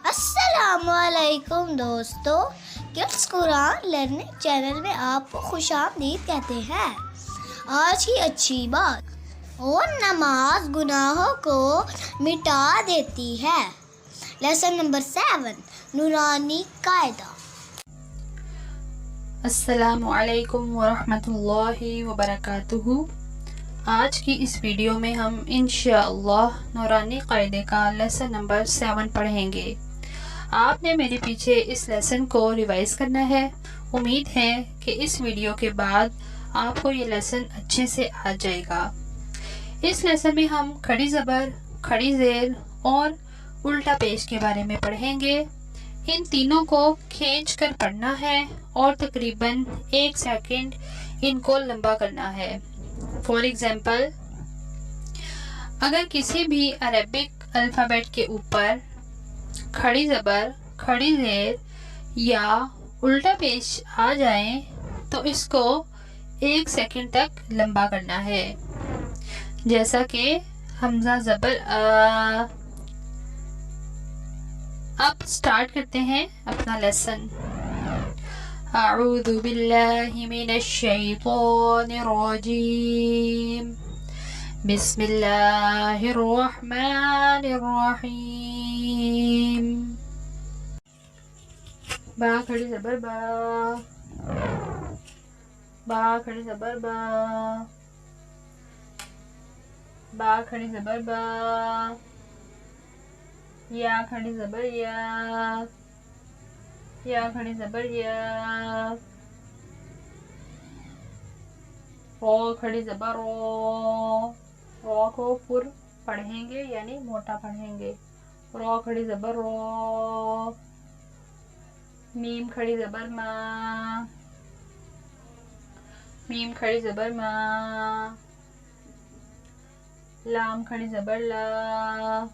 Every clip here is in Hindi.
अस्सलामुअलैकुम दोस्तों, किड्स कुरान लर्निंग चैनल में आपको खुशामदीद कहते हैं। आज की अच्छी बात और नमाज गुनाहों को मिटा देती है। लेसन नंबर 7, नूरानी कायदा। अस्सलामुअलैकुम वरहमतुल्लाहि वबरकातुहू। आज की इस वीडियो में हम इंशाअल्लाह नूरानी कायदे का लेसन नंबर 7 पढ़ेंगे। आपने मेरे पीछे इस लेसन को रिवाइज करना है। उम्मीद है कि इस वीडियो के बाद आपको ये लेसन अच्छे से आ जाएगा। इस लेसन में हम खड़ी ज़बर, खड़ी ज़ेर और उल्टा पेश के बारे में पढ़ेंगे। इन तीनों को खींच कर पढ़ना है और तकरीबन 1 सेकंड इनको लंबा करना है। फॉर एग्जाम्पल, अगर किसी भी अरबिक अल्फ़ाबेट के ऊपर खड़ी ज़बर, खड़ी ज़ेर या उल्टा पेश आ जाए तो इसको 1 सेकंड तक लंबा करना है। जैसा कि हमज़ा ज़बर अ। अब स्टार्ट करते हैं अपना लेसन। अऊज़ु बिल्लाहि मिनश शैतानिर रजीम। बिस्मिल्लाहिर रहमानिर रहीम। बा खड़ी ज़बर बा, बा खड़ी ज़बर बा, बा खड़ी ज़बर बा, या खड़ी ज़बर या खड़ी ज़बर या, रो खड़ी ज़बर रो को पुर पढ़ेंगे यानी मोटा पढ़ेंगे। रो खड़ी ज़बर रो। मीम खड़ी ज़बर मा, मीम खड़ी ज़बर मा। लाम खड़ी ज़बर ला,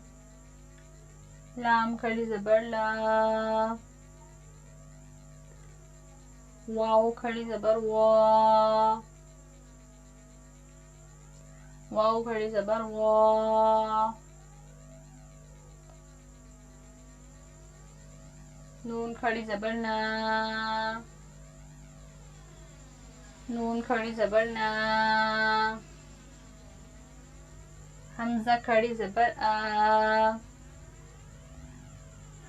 लाम खड़ी ज़बर ला। वाव खड़ी ज़बर वा, वाव खड़ी ज़बर वा। नून खड़ी ज़बर ना, नून खड़ी ज़बर ना। हमज़ा खड़ी ज़बर आ,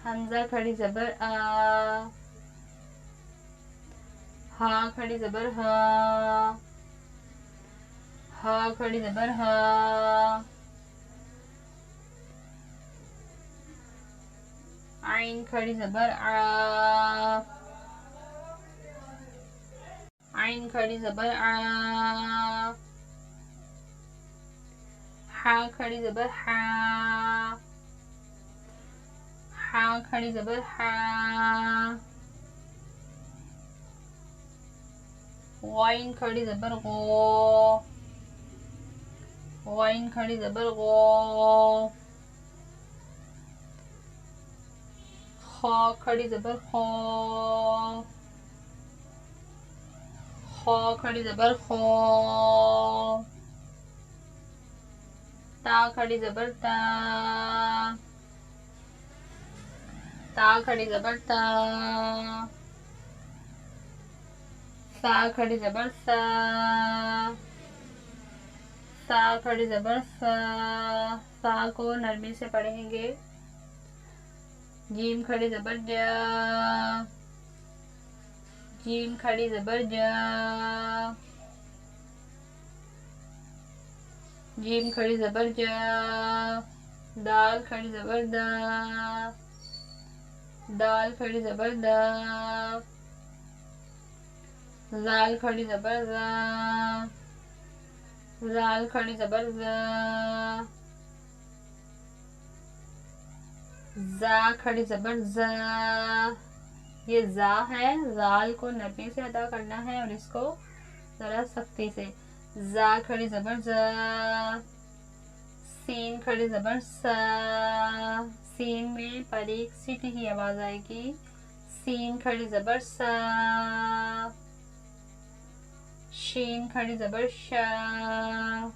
हमज़ा खड़ी ज़बर आ। हा खड़ी ज़बर हा, हा खड़ी ज़बर हा। आइन खड़ी ज़बर आ, आइन खड़ी ज़बर आ। हा खड़ी ज़बर हा, हा खड़ी ज़बर हा। वाइन खड़ी ज़बर गो, वाइन खड़ी ज़बर गो। खा खड़ी ज़बर खो, खा खड़ी ज़बर खो। ता खड़ी ज़बर ता, ता खड़ी ज़बर ता। सा खड़ी ज़बर सा, सा खड़ी ज़बर सा। सा को नरमी से पढ़ेंगे। जीम खड़ी ज़बर जा, जीम खड़ी ज़बर जा। जीम खड़ी ज़बर जा। दाल खड़ी ज़बर दा, दाल खड़ी ज़बर दा। ज़ाल खड़ी ज़बर ज़ा, ज़ाल खड़ी ज़बर ज़ा। ज़ा खड़ी ज़बर ज़ा। ये ज़ा है, ज़ाल को नरमी से अदा करना है और इसको ज़रा सख्ती से। ज़ा खड़ी ज़बर ज़ा। सीन खड़ी ज़बर सा, सीन में बारीक सी की आवाज़ आएगी। सीन खड़ी ज़बर सा। शीन खड़ी ज़बर शा,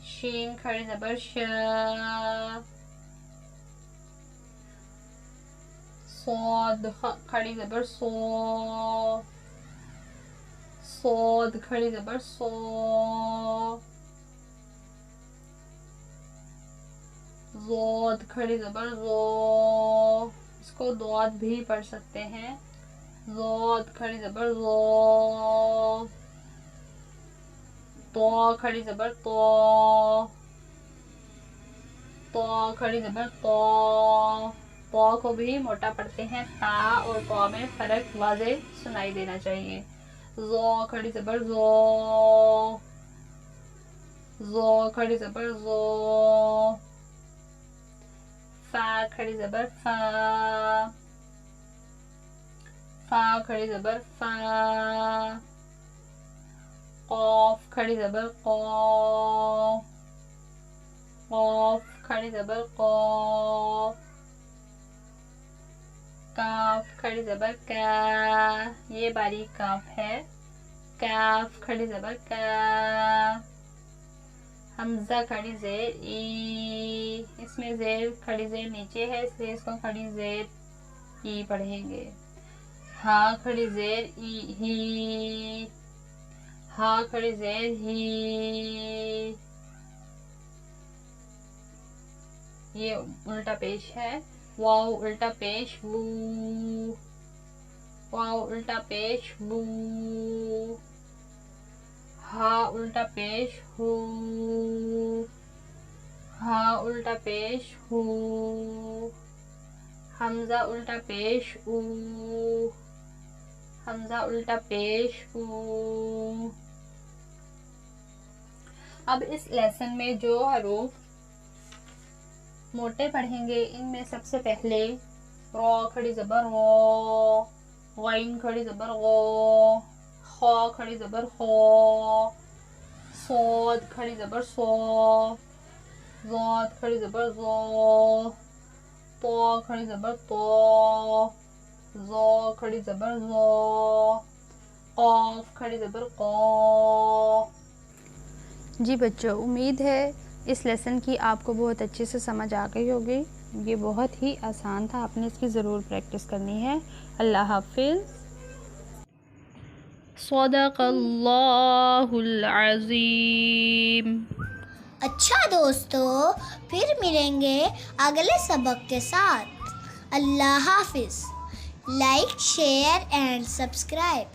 शीन खड़ी ज़बर शा। सौद खड़ी ज़बर सो, सौद खड़ी ज़बर सो, ज़ोद खड़ी ज़बर ज़ो, इसको दौद भी पढ़ सकते हैं। ज़ोद खड़ी ज़बर ज़ो, तो खड़ी ज़बर तो, तो खड़ी ज़बर तो को भी मोटा पढ़ते हैं। ता और तो में फ़र्क वाज़े सुनाई देना चाहिए। ज़ो खड़ी ज़बर ज़ो, ज़ो खड़ी ज़बर ज़ो, फा खड़ी ज़बर फा, फा खड़ी ज़बर फा, क़ाफ़ खड़ी ज़बर क़ा, क़ाफ़ खड़ी ज़बर क़ा, काफ खड़ी ज़बर का, ये बारीक काफ है। काफ खड़ी ज़बर का, हमज़ा खड़ी ज़ेर ई, इसमें ज़ेर खड़ी ज़ेर नीचे है इसलिए इसको खड़ी ज़ेर ई पढ़ेंगे। हा खड़ी ज़ेर ई ही, हा खड़ी ज़ेर ही, ये उल्टा पेश है। वाव उल्टा पेश वू, वाव उल्टा पेश वू, हा उल्टा पेश हू, हा उल्टा पेश हू, हमज़ा उल्टा पेश ऊ, हमज़ा उल्टा पेश ऊ। अब इस लेसन में जो हरूफ मोटे पढ़ेंगे इनमें सबसे पहले रॉ खड़ी ज़बर रॉ, गैन खड़ी ज़बर गो, खा खड़ी ज़बर खो, सौद खड़ी ज़बर सो, ज़ाद खड़ी ज़बर ज़ो, तो खड़ी ज़बर तो, ज़ो खड़ी ज़बर ज़ो, क़ाफ़ खड़ी ज़बर क़ा। जी बच्चों, उम्मीद है इस लेसन की आपको बहुत अच्छे से समझ आ गई होगी। ये बहुत ही आसान था, आपने इसकी ज़रूर प्रैक्टिस करनी है। अल्लाह हाफ़िज़। सदक़ल्लाहुल अज़ीम। अच्छा दोस्तों, फिर मिलेंगे अगले सबक के साथ। अल्लाह हाफिज़। Like, share and subscribe.